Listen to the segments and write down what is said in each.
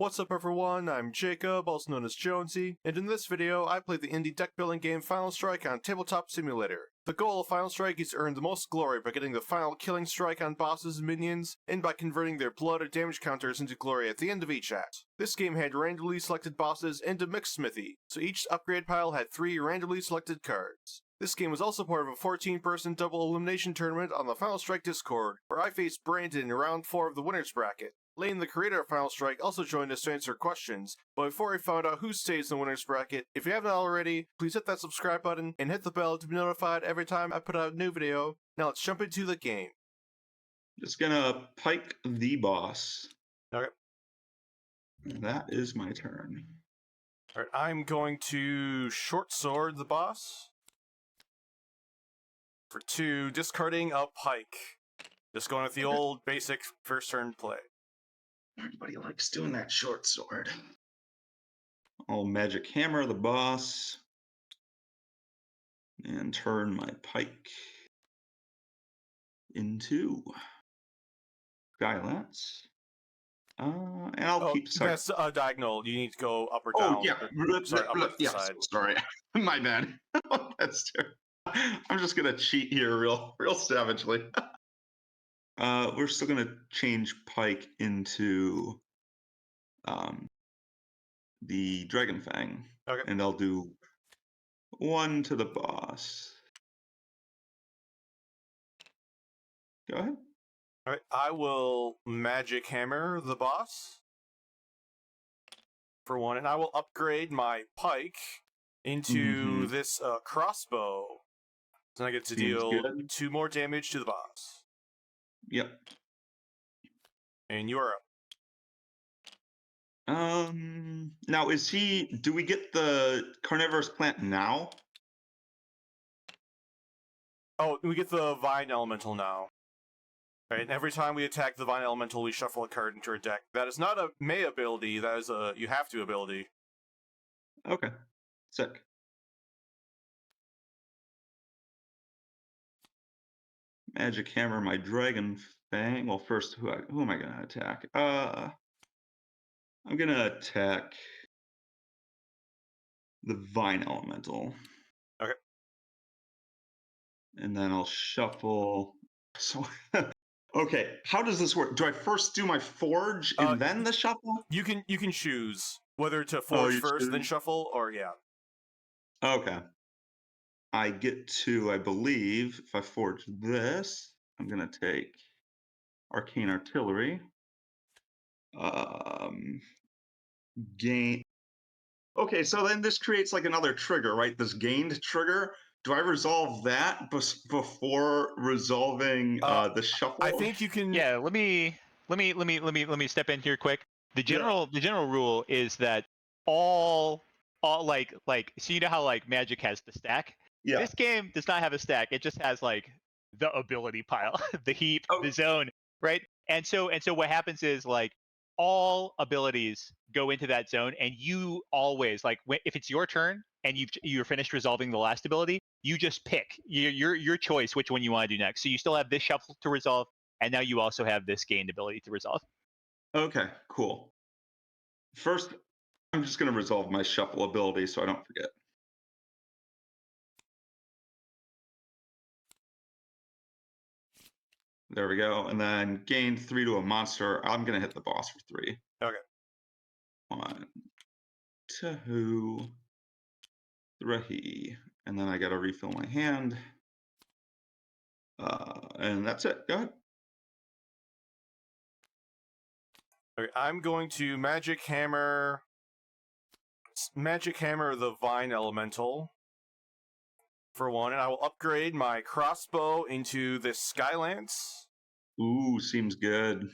What's up everyone, I'm Jacob, also known as Jonesy, and in this video I played the indie deck building game Final Strike on Tabletop Simulator. The goal of Final Strike is to earn the most glory by getting the final killing strike on bosses and minions, and by converting their blood or damage counters into glory at the end of each act. This game had randomly selected bosses and a mixed smithy, so each upgrade pile had 3 randomly selected cards. This game was also part of a 14-person double elimination tournament on the Final Strike Discord, where I faced Brandon in round 4 of the winners bracket. Lane, the creator of Final Strike, also joined us to answer questions, but before we found out who stays in the winners bracket, if you haven't already, please hit that subscribe button and hit the bell to be notified every time I put out a new video. Now let's jump into the game. Just gonna pike the boss. Okay. That is my turn. Alright, I'm going to short sword the boss. For 2, discarding a pike. Just going with the old basic first turn play. Everybody likes doing that short sword. I'll magic hammer the boss and turn my pike into Skylance. And I'll keep second. That's a diagonal. You need to go up or down. Oh, yeah. Sorry, up or Yeah, side. sorry. My bad. That's terrible. I'm just going to cheat here real savagely. We're still going to change pike into the Dragon Fang. Okay. And I'll do 1 to the boss. Go ahead. Alright, I will magic hammer the boss. For 1, and I will upgrade my pike into this crossbow. Then I get to deal 2 more damage to the boss. Yep. And you are up. Now do we get the carnivorous plant now? Oh, we get the Vine Elemental now. Right, and every time we attack the Vine Elemental, we shuffle a card into our deck. That is not a May ability, that is a you have to ability. Okay. Sick. Magic hammer my Dragon Fang. Well, first, who am I going to attack? I'm going to attack the Vine Elemental. Okay. And then I'll shuffle. So, okay, how does this work? Do I first do my forge and then the shuffle? You can choose whether to forge first, then shuffle, or yeah. Okay. I get to, I believe, if I forge this, I'm going to take Arcane Artillery. Gain. Okay, so then this creates like another trigger, right? This gained trigger. Do I resolve that before resolving the shuffle? I think you can. Yeah, let me step in here quick. The general rule is that all like so you know how like Magic has the stack? Yeah. This game does not have a stack. It just has like the ability pile, the heap, the zone, right? And so what happens is like all abilities go into that zone, and you always like if it's your turn and you're finished resolving the last ability, you just pick your choice which one you want to do next. So you still have this shuffle to resolve, and now you also have this gained ability to resolve. Okay, cool. First, I'm just going to resolve my shuffle ability so I don't forget. There we go. And then gain 3 to a monster. I'm going to hit the boss for 3. Okay. 1, 2, 3. And then I got to refill my hand. And that's it. Go ahead. Okay, I'm going to magic hammer the Vine Elemental. For 1, and I will upgrade my crossbow into this Skylance. Ooh, seems good.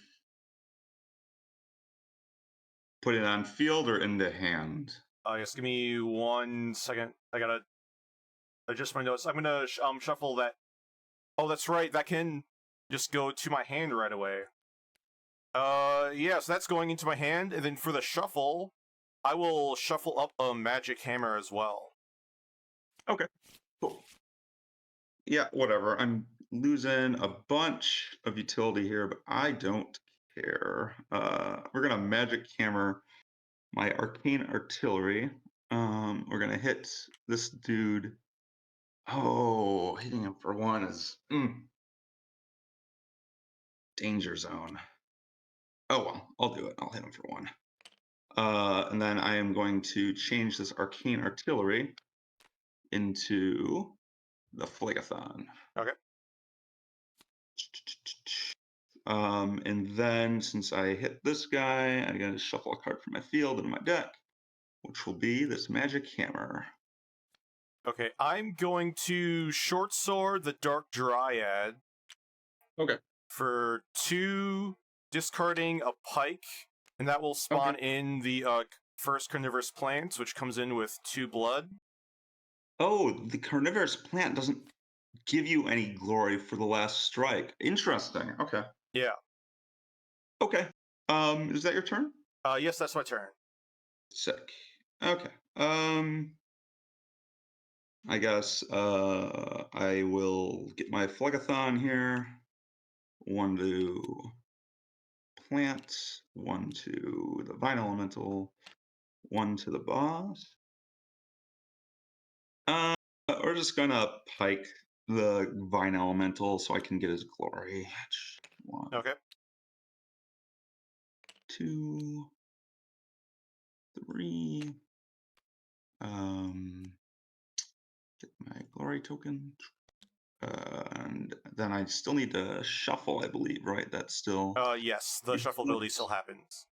Put it on field or into hand? Yes, give me 1 second. I gotta adjust my notes. I'm gonna shuffle that. Oh, that's right. That can just go to my hand right away. Yeah, so that's going into my hand, and then for the shuffle, I will shuffle up a magic hammer as well. Okay. Cool. Yeah, whatever. I'm losing a bunch of utility here, but I don't care. We're going to magic hammer my arcane artillery. We're gonna hit this dude. Oh, hitting him for 1 is danger zone. Oh well, I'll do it. I'll hit him for 1. And then I am going to change this arcane artillery into the Phlegathon. Okay. And then since I hit this guy, I gotta shuffle a card from my field into my deck, which will be this magic hammer. Okay, I'm going to short sword the Dark Dryad. Okay. For 2, discarding a pike, and that will spawn in the first carnivorous plant, which comes in with 2 blood. Oh, the carnivorous plant doesn't give you any glory for the last strike. Interesting. Okay. Yeah. Okay. Is that your turn? Yes, that's my turn. Sick. Okay. I guess I will get my Phlegathon here. 1 to plant, 1 to the Vine Elemental, 1 to the boss. We're just gonna pike the Vine Elemental so I can get his glory. 1, Okay. 2, 3. Get my glory token. And then I still need to shuffle, I believe, right? That's still... Yes, the shuffle ability still happens.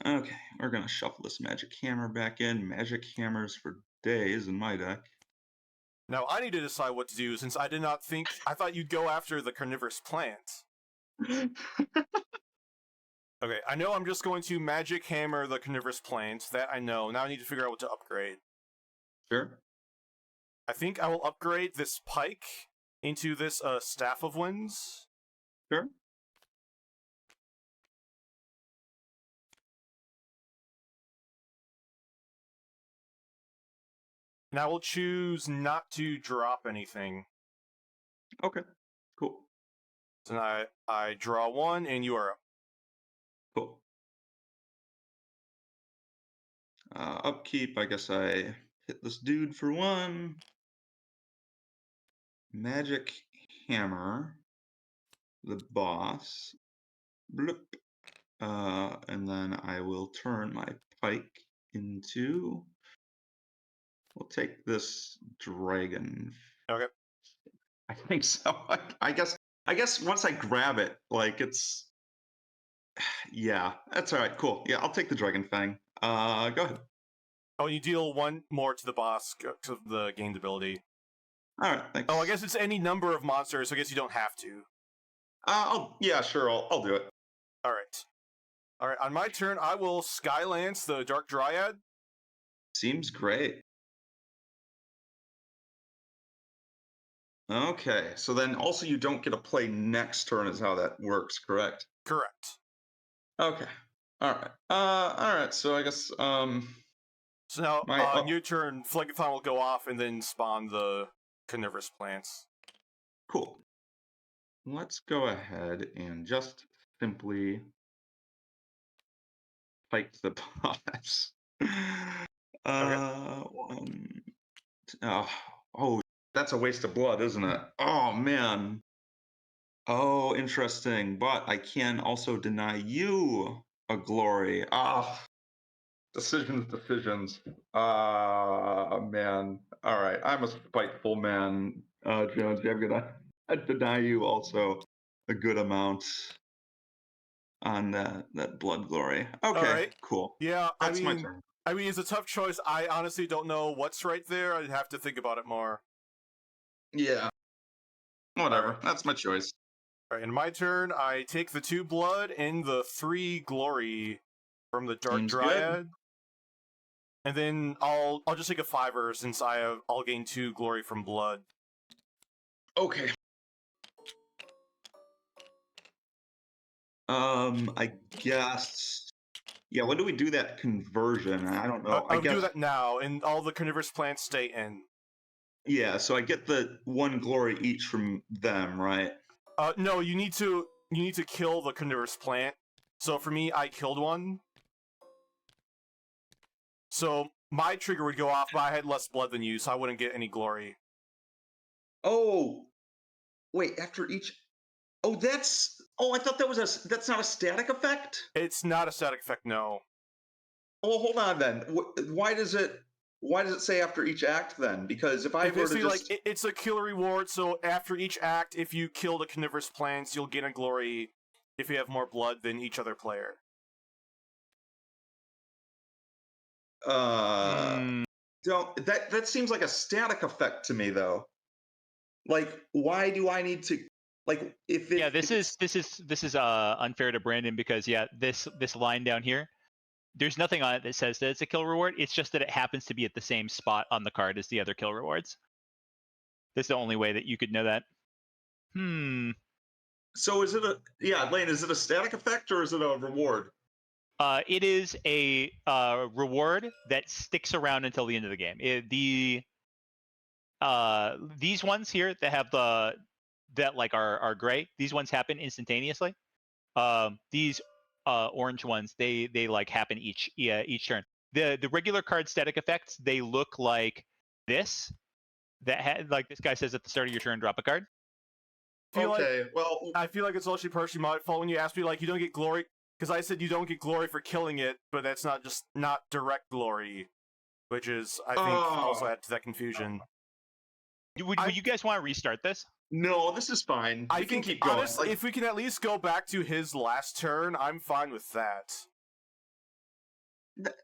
Okay, we're gonna shuffle this magic hammer back in. Magic hammers for days in my deck. Now, I need to decide what to do, since I did not think... I thought you'd go after the carnivorous plant. Okay, I know I'm just going to magic hammer the carnivorous plant. That I know. Now I need to figure out what to upgrade. Sure. I think I will upgrade this pike into this Staff of Winds. Sure. And I will choose not to drop anything. Okay, cool. So now I draw 1, and you are up. Cool. Upkeep, I guess I hit this dude for 1. Magic hammer the boss. Bloop. And then I will turn my pike into... We'll take this dragon. Okay. I think so. I guess once I grab it, like it's... Yeah, that's all right. Cool. Yeah, I'll take the dragon fang. Go ahead. Oh, you deal 1 more to the boss to the gained ability. All right, thanks. Oh, I guess it's any number of monsters, so I guess you don't have to. Yeah, sure. I'll do it. All right. All right, on my turn, I will Skylance the Dark Dryad. Seems great. Okay, so then also you don't get to play next turn is how that works, correct? Correct. Okay. All right. All right. So I guess So now, my on your turn, Phlegathon will go off and then spawn the carnivorous plants. cool. Let's go ahead and just simply pike the boss. Okay. 1. Oh, that's a waste of blood, isn't it? Oh man. Oh, interesting. But I can also deny you a glory. Decisions. Man. All right. I'm a spiteful man, Jones. I'm gonna deny you also a good amount on that blood glory. Okay. All right. Cool. Yeah, That's my turn. I mean, it's a tough choice. I honestly don't know what's right there. I'd have to think about it more. Yeah. Whatever. Alright. That's my choice. All right, in my turn, I take the 2 blood and the 3 glory from the Dark Seems Dryad. good. And then I'll just take a 5er since I'll gain 2 glory from blood. Okay. I guess. Yeah, when do we do that conversion? I don't know. I'll do that now, and all the carnivorous plants stay in. Yeah, so I get the 1 glory each from them, right? No, you need to kill the carnivorous plant. So for me, I killed one. So my trigger would go off, but I had less blood than you, so I wouldn't get any glory. Oh, wait, after each. Oh, that's. Oh, I thought that was a. That's not a static effect? It's not a static effect, no. Oh, hold on then. Why does it. Why does it say after each act then? Because if I were to Basically, just. like, it's a kill reward, so after each act, if you kill the carnivorous plants, you'll gain a glory if you have more blood than each other player. Don't. That seems like a static effect to me, though. Like, why do I need to. Like, if it. Yeah, this is unfair to Brandon because this line down here, there's nothing on it that says that it's a kill reward. It's just that it happens to be at the same spot on the card as the other kill rewards. That's the only way that you could know that. So is it a. Yeah, Lane, is it a static effect or is it a reward? It is a reward that sticks around until the end of the game. These ones here that have that like are gray. These ones happen instantaneously. These orange ones they like happen each turn. The regular card static effects, they look like this. Like this guy says at the start of your turn, drop a card. Well, I feel like it's actually partially my fault when you asked me, like, you don't get glory, because I said you don't get glory for killing it, but that's not direct glory, which is, I think, also add to that confusion. Would you guys want to restart this? No, this is fine. I We can think, keep going. honestly, if we can at least go back to his last turn, I'm fine with that.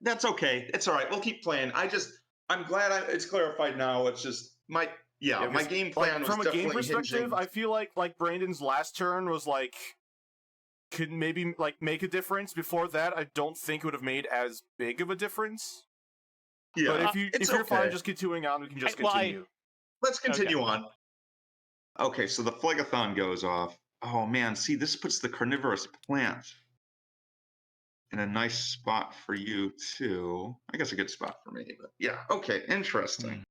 That's okay. It's all right. We'll keep playing. I'm glad it's clarified now. It's just my game plan was from a game definitely perspective. hinging. I feel like Brandon's last turn was like could maybe like make a difference. Before that, I don't think it would have made as big of a difference. Yeah, but if you're okay. fine just continuing on, we can just continue. Let's continue on. Okay, so the Phlegathon goes off. Oh man, see, this puts the carnivorous plant in a nice spot for you too. I guess a good spot for me, but yeah. Okay, interesting.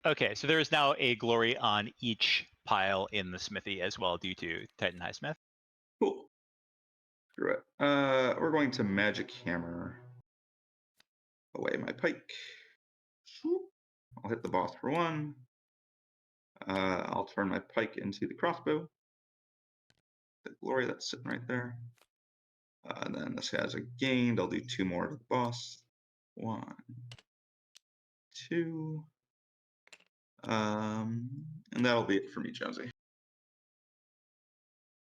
Okay, so there is now a glory on each pile in the smithy as well due to Titan Highsmith. Cool. Screw it. We're going to magic hammer away my pike. I'll hit the boss for 1. I'll turn my pike into the crossbow. The glory that's sitting right there. And then this has a gained. I'll do 2 more to the boss. 1, 2. And that'll be it for me, Jonesy.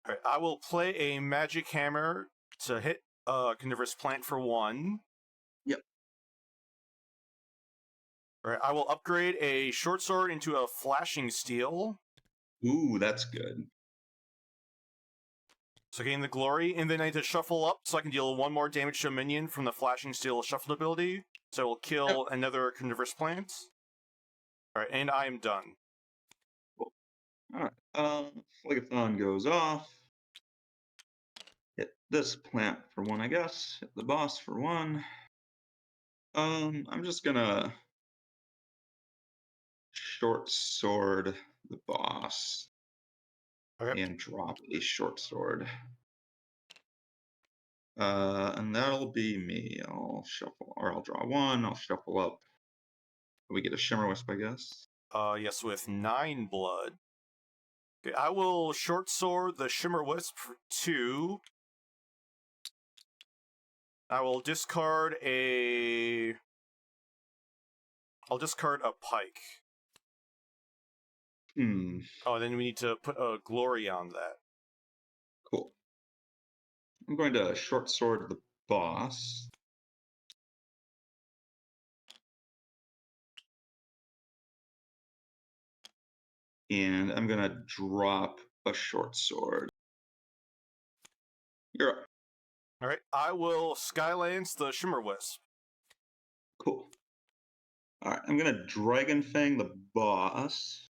All right, I will play a magic hammer to hit carnivorous plant for 1. Yep. All right, I will upgrade a short sword into a flashing steel. Ooh, that's good. So gain the glory, and then I need to shuffle up so I can deal 1 more damage to a minion from the flashing steel shuffled ability. So it will kill another carnivorous plant. Alright, and I am done. Cool. Alright, Phlegathon goes off. Hit this plant for 1, I guess. Hit the boss for 1. I'm just gonna short sword the boss. Okay. And drop a short sword. And that'll be me. I'll shuffle, or I'll draw 1. I'll shuffle up. We get a Shimmer Wisp, I guess. Yes, with 9 blood. Okay, I will short sword the Shimmer Wisp for 2. I will discard a... I'll discard a pike. Oh, then we need to put a glory on that. Cool. I'm going to short sword the boss. And I'm going to drop a short sword. You're up. Alright, I will Skylance the Shimmer Wisp. Cool. Alright, I'm going to Dragon Fang the boss.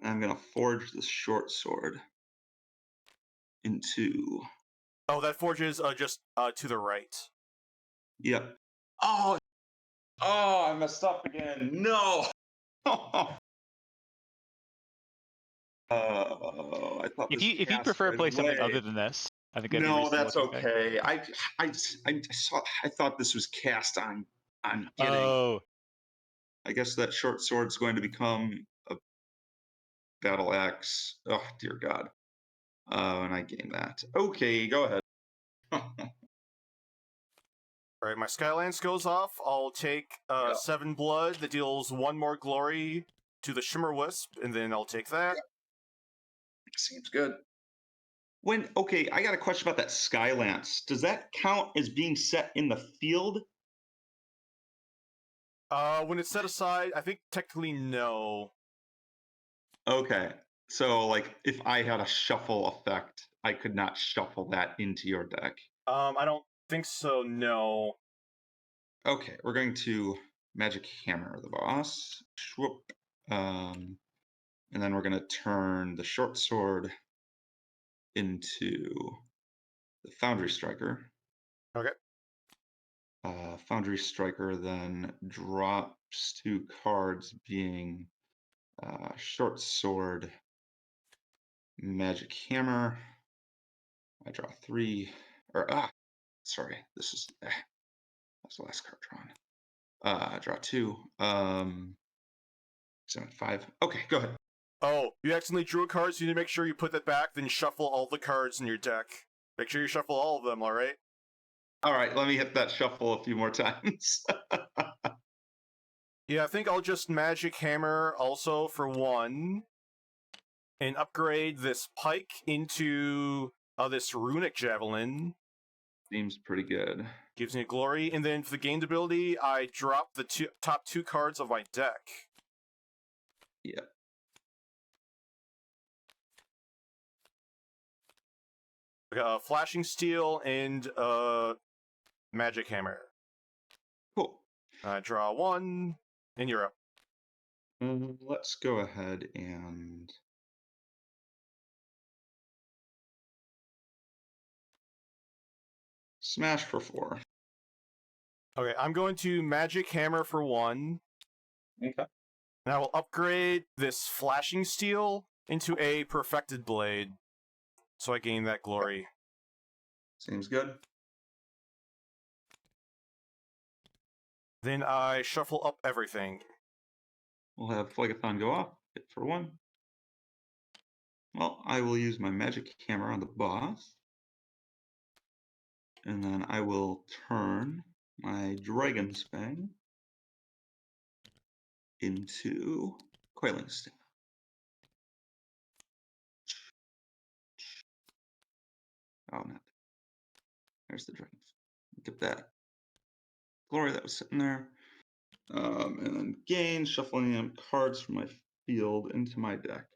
I'm going to forge the short sword into... Oh, that forges just to the right. Yep. Oh, I messed up again. No. Oh, I thought If this you cast prefer to right play something away. other than this, I think that'd be No, reasonable that's to expect. okay. I thought this was cast on getting. Oh, I guess that short sword's going to become a battle axe. Oh dear God. And I gained that. Okay, go ahead. Alright, my Skylance goes off. I'll take Yeah. 7 blood that deals 1 more glory to the Shimmer Wisp, and then I'll take that. Seems good. Okay, I got a question about that Skylance. Does that count as being set in the field? When it's set aside, I think technically no. Okay. So like if I had a shuffle effect, I could not shuffle that into your deck. I don't think so, no. Okay, we're going to Magic Hammer the boss. Swoop. And then we're going to turn the short sword into the Foundry Striker. Okay. Foundry Striker then drops 2 cards, being Short Sword, Magic Hammer. I draw 3, or sorry, that's the last card drawn. I draw 2. 7, 5. Okay, go ahead. Oh, you accidentally drew a card, so you need to make sure you put that back, then shuffle all the cards in your deck. Make sure you shuffle all of them, alright? All right, let me hit that shuffle a few more times. Yeah, I think I'll just Magic Hammer also for 1, and upgrade this Pike into this Runic Javelin. Seems pretty good. Gives me a glory, and then for the gained ability, I drop the top 2 cards of my deck. Yeah. Flashing Steel and Magic Hammer. Cool. I draw 1, and you're up. Let's go ahead and smash for 4. Okay, I'm going to Magic Hammer for 1. Okay. And I will upgrade this Flashing Steel into a Perfected Blade. So I gain that glory. Seems good. Then I shuffle up everything. We'll have Phlegathon go off, hit for 1. Well, I will use my Magic Hammer on the boss. And then I will turn my Dragon's Fang into Coiling Staff. Oh, not. There's the Dragon's Fang. Get that glory that was sitting there. And then gain, shuffling in cards from my field into my deck.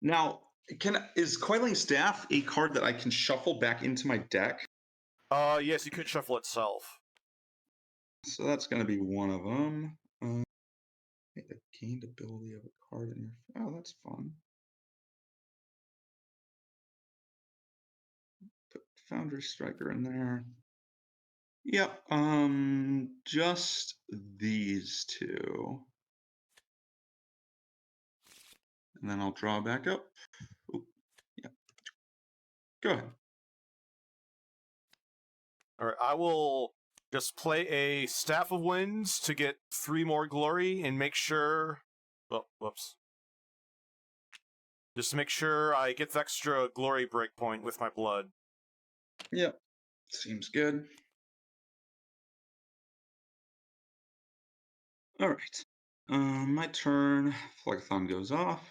Now, is Coiling Staff a card that I can shuffle back into my deck? Yes, you could shuffle itself. So that's going to be one of them. The gained ability of a card in your... Oh, that's fun. Put Foundry Striker in there. Yep, just these 2. And then I'll draw back up. Ooh, yeah. Go ahead. Alright, I will just play a Staff of Winds to get 3 more glory and make sure... Oh, whoops. Just to make sure I get the extra glory breakpoint with my blood. Yep, seems good. All right. My turn. Phlegathon goes off.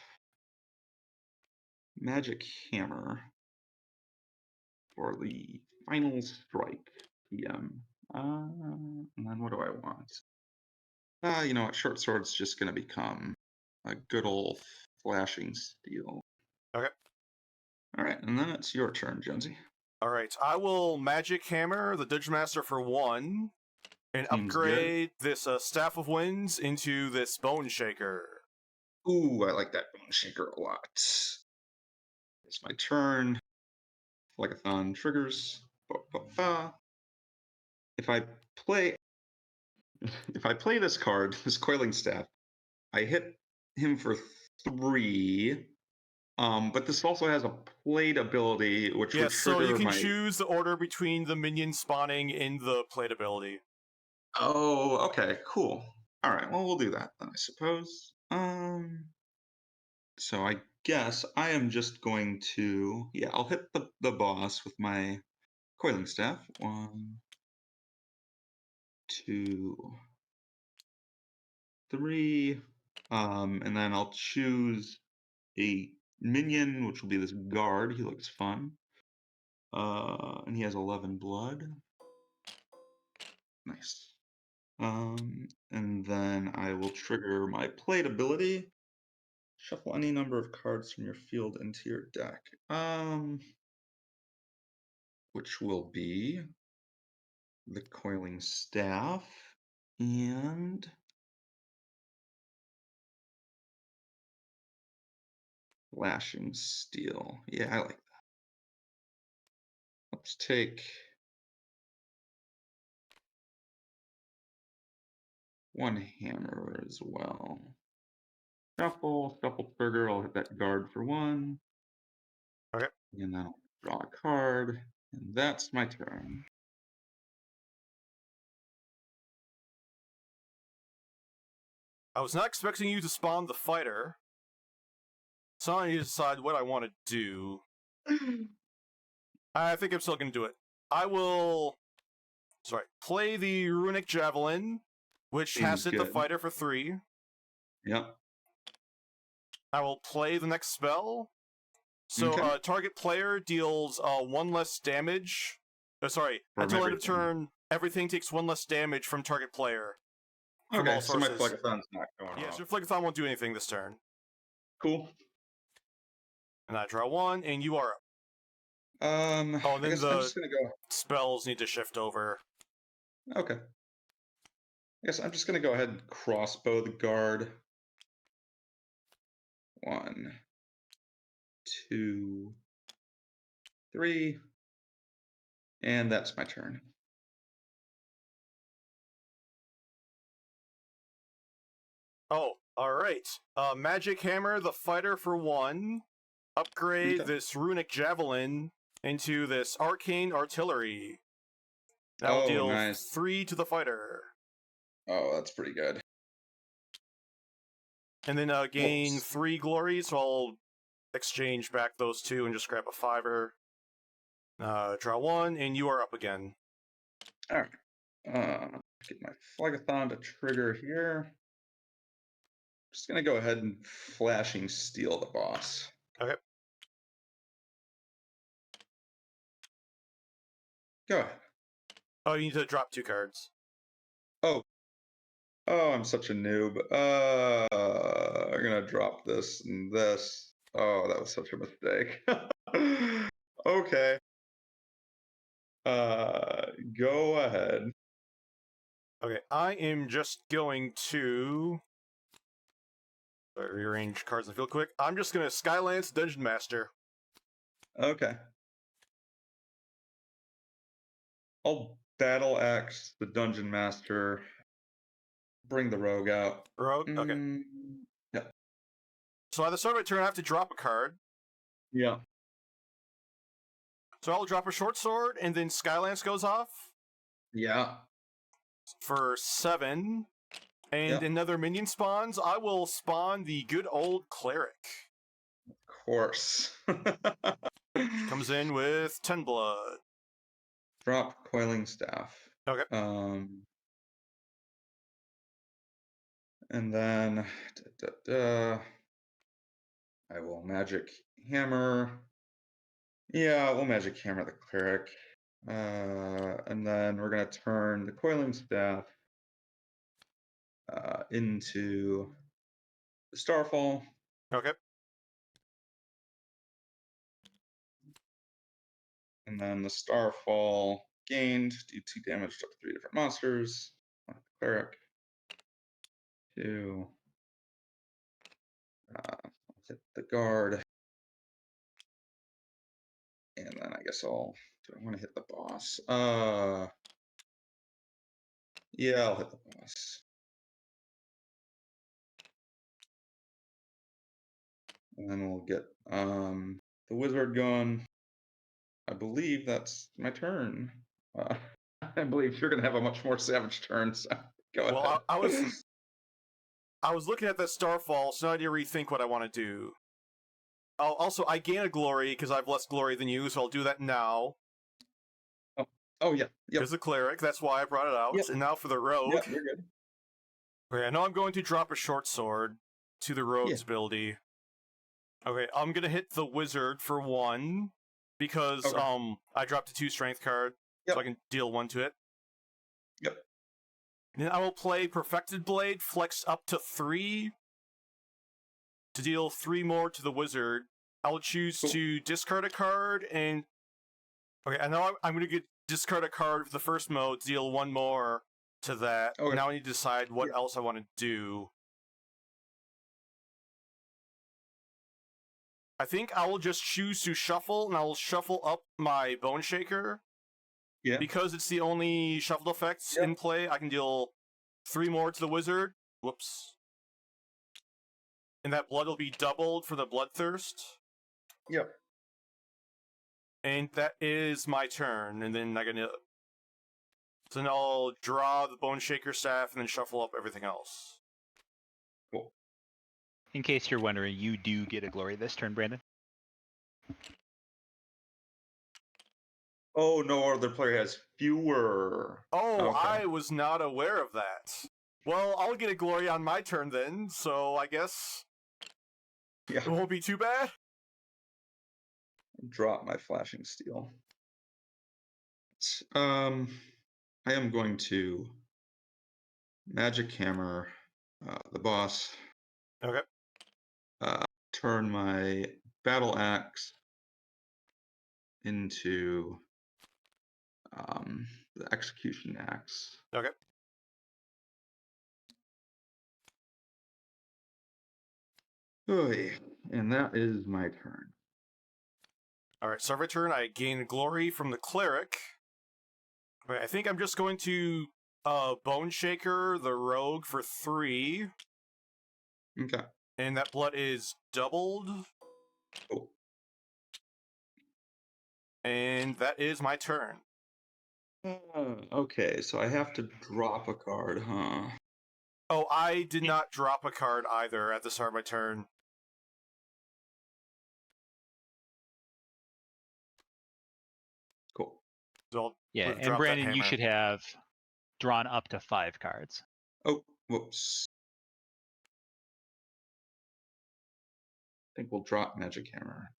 Magic Hammer for the final strike. PM. And then what do I want? You know what? Short Sword's just going to become a good old Flashing Steel. Okay. All right, and then it's your turn, Jonesy. Alright, I will Magic Hammer the Dungeon Master for 1, and Seems upgrade this Staff of Winds into this Bone Shaker. Ooh, I like that Bone Shaker a lot. It's my turn. Phlegathon triggers. If I play this card, this Coiling Staff, I hit him for 3. But this also has a plate ability, which would Yes, so you trigger can my. choose the order between the minions spawning in the plate ability. Oh, okay, cool. All right, well, we'll do that then, I suppose. So I guess I am just going to, yeah, I'll hit the boss with my coiling staff. 1, 2, 3. And then I'll choose a minion, which will be this guard. He looks fun. And he has 11 blood. Nice. And then I will trigger my plate ability. Shuffle any number of cards from your field into your deck. Which will be the coiling staff and flashing steel. Yeah, I like that. Let's take one hammer as well. Shuffle trigger. I'll hit that guard for 1. Okay. And then I'll draw a card. And that's my turn. I was not expecting you to spawn the fighter, so I need to decide what I want to do. I think I'm still going to do it. I will, play the Runic Javelin, which has Seems hit the good. fighter for 3. Yep. I will play the next spell. So, Okay. target player deals 1 less damage. Until end of everything. turn, everything takes 1 less damage from target player. From Okay, all so my sources. Phlegathon's not going Yeah, off. so your Phlegathon won't do anything this turn. Cool. And I draw 1, and you are up. And then I guess I'm just gonna go. Spells need to shift over. Okay. I guess I'm just gonna go ahead and crossbow the guard. 1, 2, 3, and that's my turn. Oh, alright. Magic Hammer, the fighter for 1. Upgrade Okay. this Runic Javelin into this Arcane Artillery. That will deal nice. 3 to the fighter. Oh, that's pretty good. And then gain Whoops. 3 glory, so I'll exchange back those 2 and just grab a 5er. Draw 1, and you are up again. All right. Get my Phlegathon to trigger here. Just gonna go ahead and flashing steel the boss. Okay. Go ahead. Oh, you need to drop 2 cards. Oh, I'm such a noob. I'm gonna drop this and this. Oh, that was such a mistake. Okay. Go ahead. Okay, I am just going to rearrange cards in the field quick. I'm just going to Skylance Dungeon Master. Okay. I'll battle axe the dungeon master. Bring the rogue out. Rogue? Okay. Yeah. So at the start of my turn, I have to drop a card. Yeah. So I'll drop a short sword, and then Skylance goes off. Yeah. For 7. And Yep. another minion spawns. I will spawn the good old Cleric. Of course. Comes in with 10 blood. Drop coiling staff. Okay. And then I will magic hammer. Yeah, we'll magic hammer the cleric. And then we're gonna turn the coiling staff into the starfall. Okay. And then the starfall gained, do 2 damage to up to 3 different monsters. One the cleric. 2. Hit the guard. And then I guess do I want to hit the boss? Yeah, I'll hit the boss. And then we'll get the wizard going. I believe that's my turn. I believe you're going to have a much more savage turn, so go Well, ahead. I was looking at that Starfall, so now I need to rethink what I want to do. Also, I gain a glory because I have less glory than you, so I'll do that now. Oh yeah. Yep. As a cleric, that's why I brought it out. Yep. And now for the rogue. Yep, you're good. Okay, I know I'm going to drop a short sword to the rogue's ability. Okay, I'm gonna hit the wizard for 1 because I dropped a 2 strength card, so I can deal 1 to it. Yep. Then I will play Perfected Blade, flex up to 3 to deal 3 more to the wizard. I will choose to discard a card and. Okay, I know I'm gonna discard a card for the first mode to deal 1 more to that. Okay. Now I need to decide what else I want to do. I think I will just choose to shuffle, and I will shuffle up my Bone Shaker. Yeah. Because it's the only shuffled effect in play, I can deal 3 more to the wizard. Whoops. And that blood will be doubled for the Bloodthirst. Yep. And that is my turn, and then So then I'll draw the Bone Shaker staff, and then shuffle up everything else. Cool. In case you're wondering, you do get a glory this turn, Brandon. Oh, no other player has fewer. Oh, okay. I was not aware of that. Well, I'll get a glory on my turn then, so I guess it won't be too bad. Drop my flashing steel. I am going to magic hammer the boss. Okay. Turn my battle axe into the execution axe. Okay. Oy, and that is my turn. Alright, so every turn I gain glory from the cleric. Okay, I think I'm just going to Bone Shaker the rogue for 3. Okay. And that blood is doubled. Oh. And that is my turn. Okay, so I have to drop a card, huh? Oh, I did not drop a card either at the start of my turn. Cool. So yeah, and Brandon, you should have drawn up to 5 cards. Oh, whoops. I think we'll drop Magic Hammer.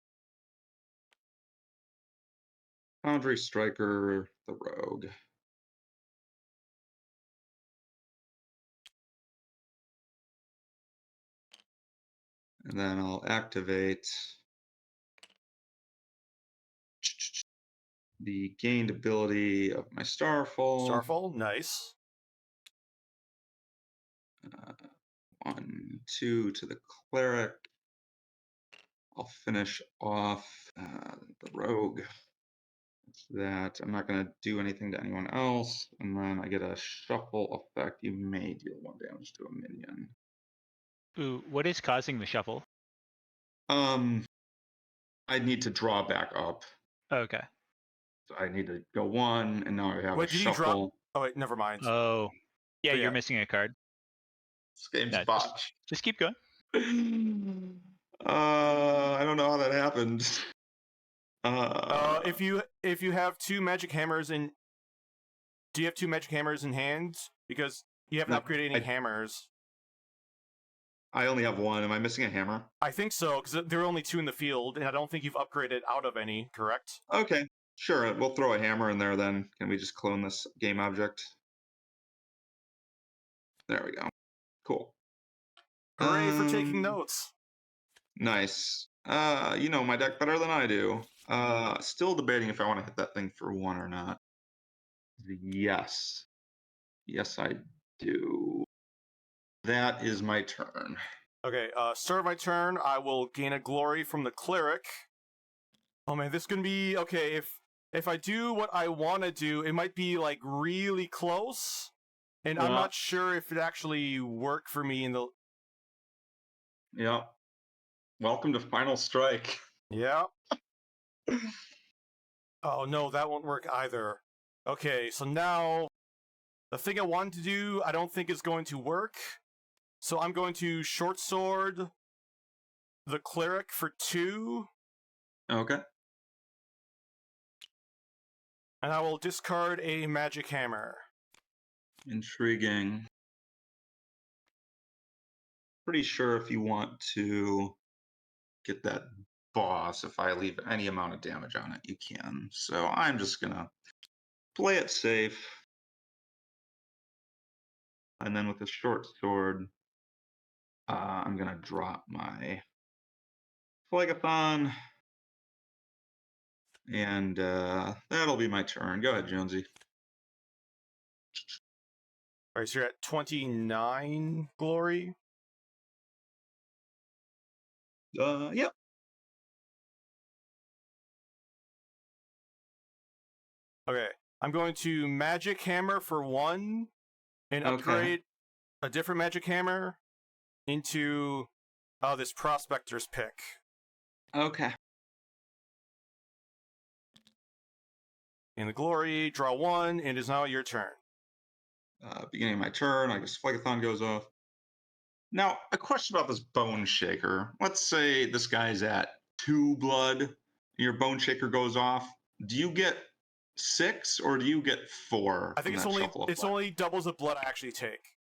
Foundry Striker, the Rogue. And then I'll activate the gained ability of my Starfall. Starfall, nice. 1, 2 to the Cleric. I'll finish off the Rogue. That's that. I'm not going to do anything to anyone else. And then I get a shuffle effect. You may deal 1 damage to a minion. Ooh, what is causing the shuffle? I need to draw back up. Okay. So I need to go 1, and now I have a shuffle. Drop? Oh, wait, never mind. Oh. Yeah, you're missing a card. This game's botched. Just keep going. I don't know how that happened. If you have 2 magic hammers in... Do you have 2 magic hammers in hand? Because you haven't upgraded any hammers. I only have 1. Am I missing a hammer? I think so, because there are only 2 in the field, and I don't think you've upgraded out of any, correct? Okay, sure. We'll throw a hammer in there then. Can we just clone this game object? There we go. Cool. Hooray for taking notes. Nice. You know my deck better than I do. Still debating if I want to hit that thing for 1 or not. Yes. Yes, I do. That is my turn. Okay, start of my turn, I will gain a glory from the cleric. Oh man, this is gonna be... Okay, if I do what I want to do, it might be, like, really close. And I'm not sure if it actually worked for me in the... Yeah. Welcome to Final Strike. Yeah. Oh no, that won't work either. Okay, so now the thing I wanted to do, I don't think is going to work. So I'm going to short sword the cleric for 2, Okay. and I will discard a magic hammer. Intriguing. Pretty sure if you want to get that boss, if I leave any amount of damage on it, you can. So I'm just gonna play it safe. And then with the short sword, I'm gonna drop my Phlegathon. And that'll be my turn. Go ahead, Jonesy. Alright, so you're at 29 glory. Yep. Okay, I'm going to magic hammer for 1 and upgrade a different magic hammer into this prospector's pick. Okay. In the glory, draw 1, and it is now your turn. Beginning of my turn, I guess Phlegathon goes off. Now, a question about this Bone Shaker. Let's say this guy's at 2 blood, and your Bone Shaker goes off. Do you get 6 or do you get 4? I think it's only doubles the blood I actually take.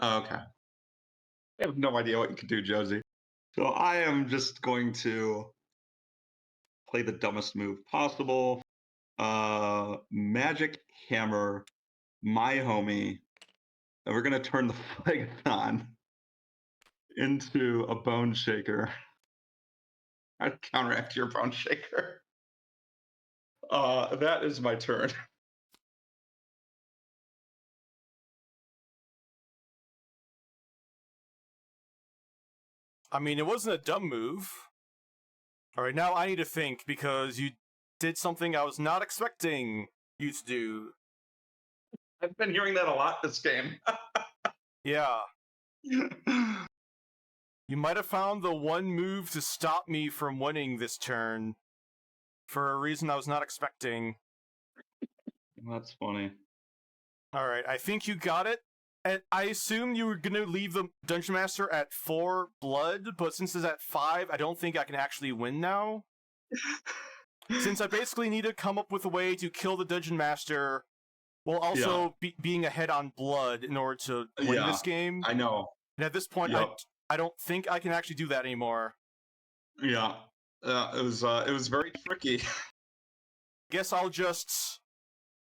Okay. I have no idea what you can do, Josie. So I am just going to play the dumbest move possible. Magic Hammer, my homie, and we're gonna turn the Phlegathon into a Bone Shaker. I'd counteract your Bone Shaker. That is my turn. I mean, it wasn't a dumb move. Alright, now I need to think, because you did something I was not expecting you to do. I've been hearing that a lot this game. Yeah. You might have found the one move to stop me from winning this turn for a reason I was not expecting. That's funny. Alright, I think you got it. And I assume you were going to leave the Dungeon Master at 4 blood, but since it's at 5, I don't think I can actually win now. Since I basically need to come up with a way to kill the Dungeon Master while also being ahead on blood in order to win this game. I know. And at this point, I don't think I can actually do that anymore. Yeah. It was very tricky. Guess I'll just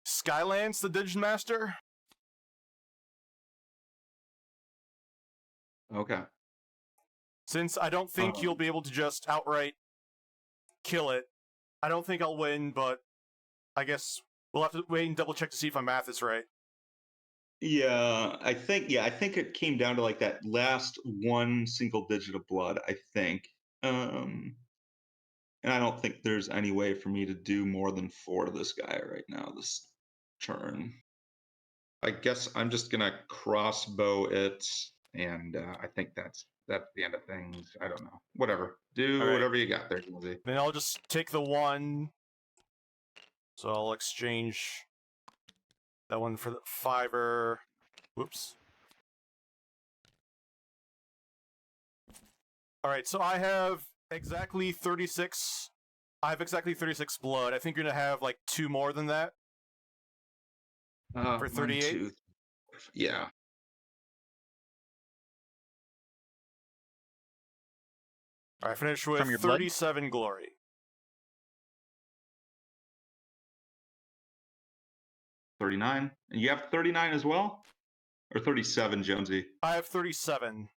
Skylance the Dungeon Master. Okay. Since I don't think you'll be able to just outright kill it. I don't think I'll win, but I guess we'll have to wait and double check to see if my math is right. Yeah, I think it came down to like that last one single digit of blood, I think. And I don't think there's any way for me to do more than 4 to this guy right now this turn. I guess I'm just gonna crossbow it, and I think that's the end of things. I don't know. Whatever. Do whatever you got there, Jonesy. Then I'll just take the 1. So I'll exchange that one for the 5er. Whoops. Alright, so I have exactly 36. I have exactly 36 blood. I think you're gonna have like 2 more than that. For 38? Yeah. Alright, finish with 37 glory. $39. And you have 39 as well? Or 37, Jonesy? I have 37.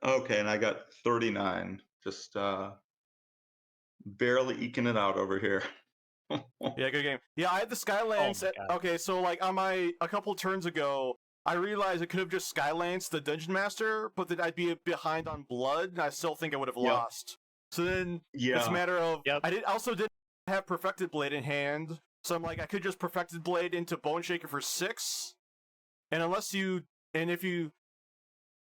Okay, and I got 39. Just barely eking it out over here. Yeah, good game. Yeah, I had the Skylance. Okay, so like on a couple turns ago, I realized I could have just Skylanced the Dungeon Master, but that I'd be behind on blood, and I still think I would have lost. So then it's a matter of I also didn't have Perfected Blade in hand, so I'm like I could just Perfected Blade into Bone Shaker for 6, and if you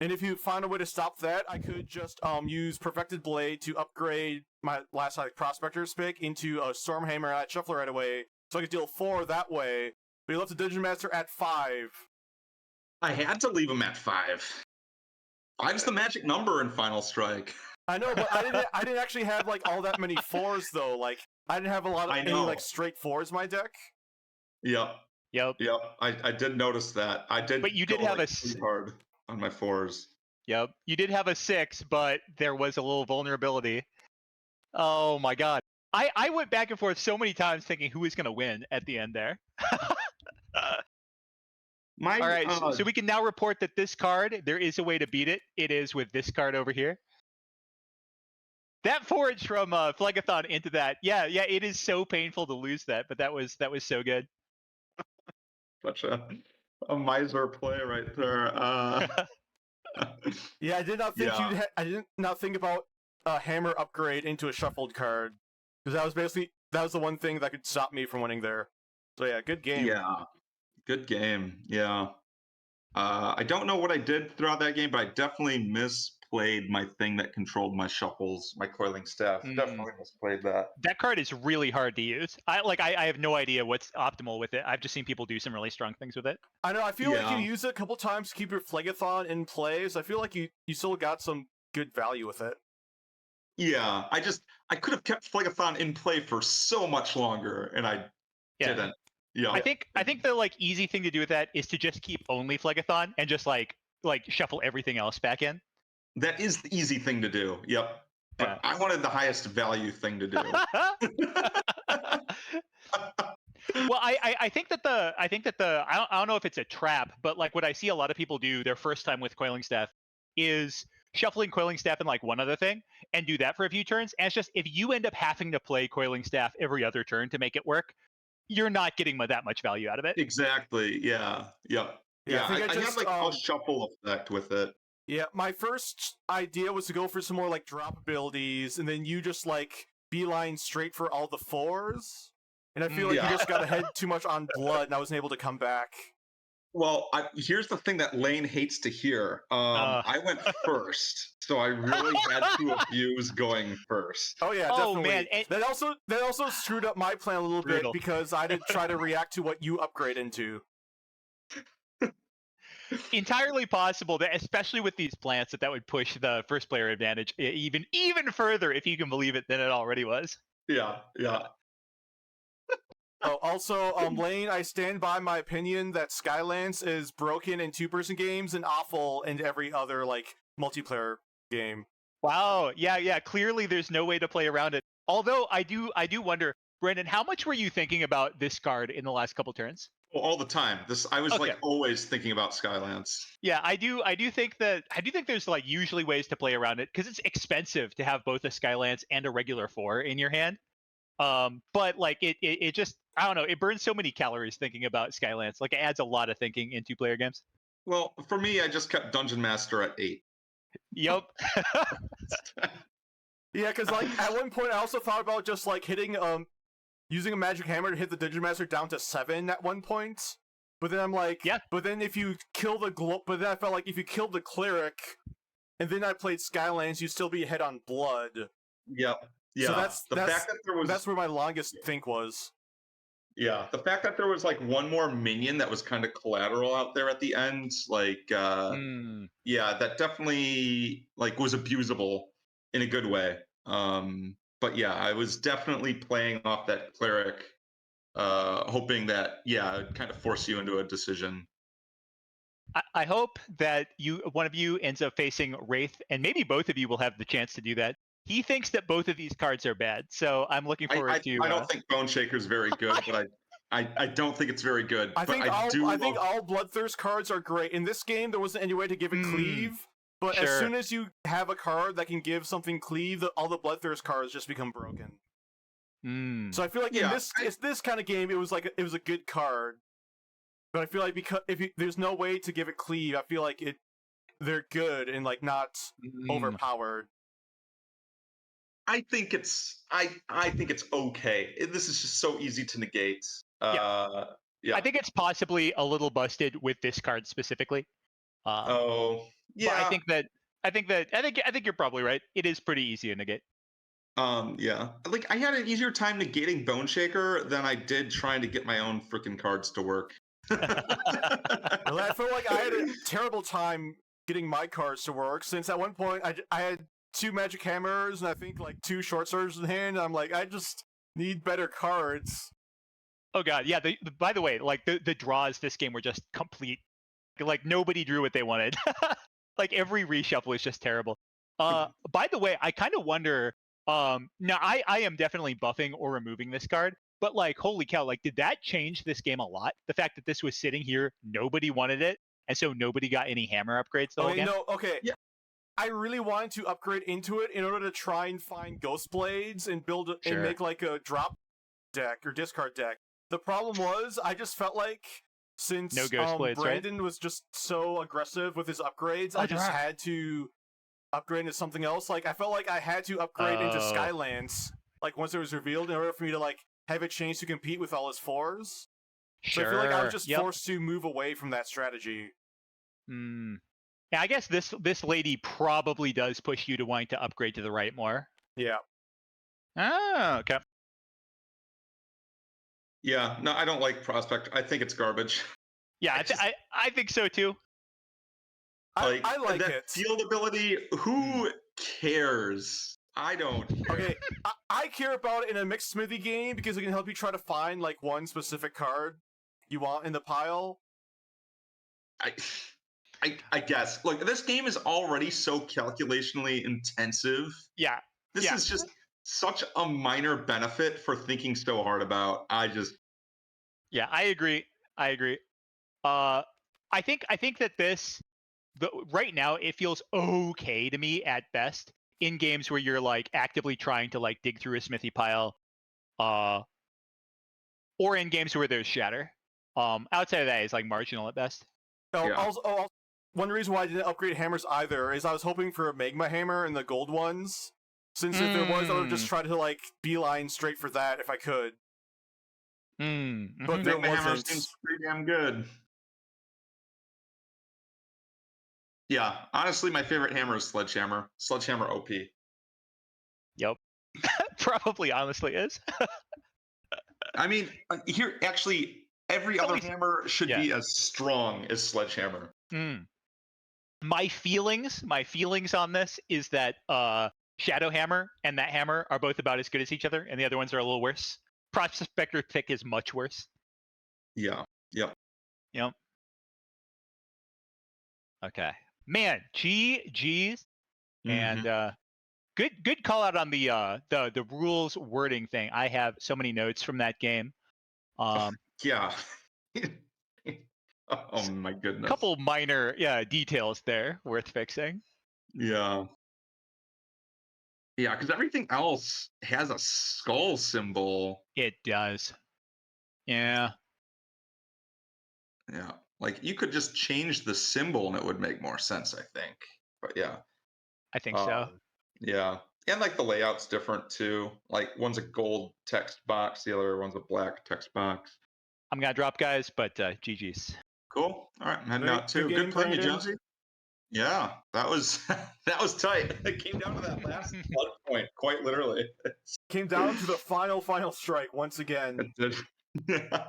And if you find a way to stop that, I could just use Perfected Blade to upgrade my last Prospector's pick into a Stormhammer and I'd Shuffler right away, so I could deal 4 that way. But you left the Dungeon Master at 5. I had to leave him at 5. 5's the magic number in Final Strike. I know, but I didn't actually have like all that many 4s though. Like I didn't have a lot of any like straight 4s in my deck. Yep. I did notice that. I did. But you did have a hard on my 4s. Yep. You did have a 6, but there was a little vulnerability. Oh my god. I went back and forth so many times thinking who was going to win at the end there. All right, so we can now report that this card, there is a way to beat it. It is with this card over here. That forage from Phlegathon into that. Yeah, it is so painful to lose that, but that was so good. Such a miser play right there. Yeah, I did not think I did not think about a hammer upgrade into a shuffled card, because that was the one thing that could stop me from winning there. So yeah, good game. Yeah, good game. Yeah. I don't know what I did throughout that game, but I definitely misplayed my thing that controlled my shuffles, my coiling staff. Definitely misplayed that. That card is really hard to use. I have no idea what's optimal with it. I've just seen people do some really strong things with it. I know. I feel like you use it a couple times to keep your Phlegathon in play, so I feel like you still got some good value with it. Yeah, I could have kept Phlegathon in play for so much longer, and I didn't. Yeah. I think the like easy thing to do with that is to just keep only Phlegathon and just like shuffle everything else back in. That is the easy thing to do. Yep. But I wanted the highest value thing to do. Well, I think that I don't know if it's a trap, but like what I see a lot of people do their first time with Coiling Staff is shuffling Coiling Staff and like one other thing and do that for a few turns. And it's just, if you end up having to play Coiling Staff every other turn to make it work, you're not getting that much value out of it. Exactly. Yeah. Yep. Yeah. I had like a shuffle effect with it. Yeah, my first idea was to go for some more like drop abilities, and then you just like beeline straight for all the 4s. And I feel like you just got ahead too much on blood, and I wasn't able to come back. Well, here's the thing that Lane hates to hear. I went first, so I really had to abuse going first. Oh yeah, definitely. Man. That also screwed up my plan a little bit because I didn't try to react to what you upgrade into. Entirely possible that, especially with these plants, that would push the first player advantage even further, if you can believe it, than it already was. Yeah. Oh, also, Lane, I stand by my opinion that Skylance is broken in 2-person games and awful in every other like multiplayer game. Wow. Yeah. Clearly, there's no way to play around it. Although I do wonder, Brandon, how much were you thinking about this card in the last couple turns? All the time. I was like always thinking about Skylance. Yeah, I do think there's like usually ways to play around it because it's expensive to have both a Skylance and a regular 4 in your hand. But like it just, I don't know, it burns so many calories thinking about Skylance. Like it adds a lot of thinking in 2-player games. Well, for me, I just kept Dungeon Master at 8. Yep. Yeah, because like at one point I also thought about just like hitting using a magic hammer to hit the Dungeon Master down to 7 at one point. But then I'm like, but then if you kill but then I felt like if you killed the cleric and then I played Skylance, you'd still be ahead on blood. Yep. Yeah. So that's where my longest think was. Yeah, the fact that there was like one more minion that was kind of collateral out there at the end, like that definitely like was abusable in a good way. But yeah, I was definitely playing off that cleric, hoping that it'd kind of force you into a decision. I hope that one of you ends up facing Wraith, and maybe both of you will have the chance to do that. He thinks that both of these cards are bad, so I'm looking forward to. I don't think Bone Shaker's very good, but I don't think it's very good. I think all Bloodthirst cards are great. In this game, there wasn't any way to give it cleave, but as soon as you have a card that can give something cleave, all the Bloodthirst cards just become broken. So I feel like in this kind of game, it was a good card, but I feel like because there's no way to give it cleave, I feel like they're good and like not overpowered. I think it's okay. This is just so easy to negate. I think it's possibly a little busted with this card specifically. But I think you're probably right. It is pretty easy to negate. Yeah. Like I had an easier time negating Bone Shaker than I did trying to get my own freaking cards to work. Well, I feel like I had a terrible time getting my cards to work, since at one point I had 2 magic hammers and I think like 2 short swords in hand. I'm like, I just need better cards. Oh god, yeah. By the way, like the draws this game were just complete. Like nobody drew what they wanted. Like every reshuffle was just terrible. By the way, I kind of wonder. Now I am definitely buffing or removing this card, but like holy cow, like did that change this game a lot? The fact that this was sitting here, nobody wanted it, and so nobody got any hammer upgrades the whole game. Okay. Yeah. I really wanted to upgrade into it in order to try and find Ghost Blades and build Sure. and make like a drop deck or discard deck. The problem was I just felt like since No Ghost Blades, Brandon was just so aggressive with his upgrades, I just had to upgrade into something else. Like I felt like I had to upgrade into Skylands, like once it was revealed, in order for me to like have a chance to compete with all his 4s. Sure. So I feel like I was just forced to move away from that strategy. Yeah, I guess this lady probably does push you to wanting to upgrade to the right more. Yeah. Oh, okay. Yeah, no, I don't like Prospect. I think it's garbage. Yeah, I think so too. I like that it. Field ability, who cares? I don't care. Okay, I care about it in a mixed smithy game because it can help you try to find like one specific card you want in the pile. I guess. Like this game is already so calculationally intensive. Yeah. This is just such a minor benefit for thinking so hard about. Yeah, I agree. I think that right now it feels okay to me at best in games where you're like actively trying to like dig through a smithy pile, or in games where there's shatter. Outside of that, it's like marginal at best. Also, one reason why I didn't upgrade hammers either is I was hoping for a magma hammer and the gold ones. Since if there was, I would just try to like beeline straight for that if I could. But there Magma hammer wasn't. seems pretty damn good. Yeah, honestly, my favorite hammer is Sledgehammer. Sledgehammer OP. Yep. Probably honestly is. I mean, here actually every other hammer should be as strong as Sledgehammer. My feelings on this is that Shadow Hammer and that hammer are both about as good as each other, and the other ones are a little worse. Prospector Pick is much worse. Yeah. Yep. Okay. Man, GG's. And good call out on the rules wording thing. I have so many notes from that game. Yeah. Oh my goodness. Couple minor details there worth fixing. Yeah. Yeah, because everything else has a skull symbol. It does. Yeah. Yeah. Like you could just change the symbol and it would make more sense, I think. But yeah. I think so. Yeah. And like the layout's different too. Like one's a gold text box, the other one's a black text box. I'm gonna drop, guys, but GG's. Cool. All right, I'm heading out too. Good playing you, Jonesy. Yeah, that was tight. It came down to that last blood point, quite literally. Came down to the final strike once again. It did. Yeah.